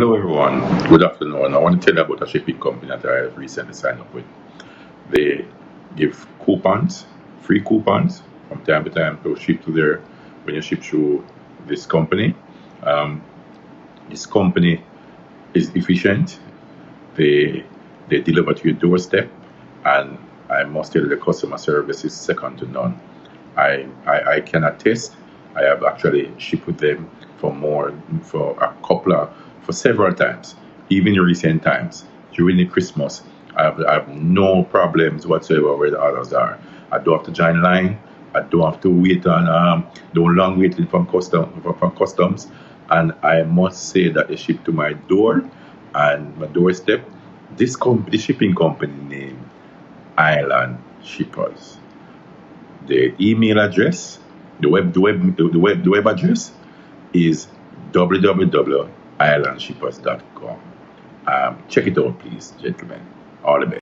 Hello everyone, good afternoon. I want to tell you about a shipping company that I have recently signed up with. They give coupons, free coupons from time to time to ship to their, when you ship through this company. Um, this company is efficient. They deliver to your doorstep, and I must tell you the customer service is second to none. I can attest. I have actually shipped with them for several times, even in recent times. During the Christmas, I have no problems whatsoever where the others are. I don't have to join line. I don't have to wait on no long waiting from customs. And I must say that they ship to my door and my doorstep. The shipping company name Island Shippers. The email address, the web address is www.islandshippers.com. Check it out, please, gentlemen. All the best.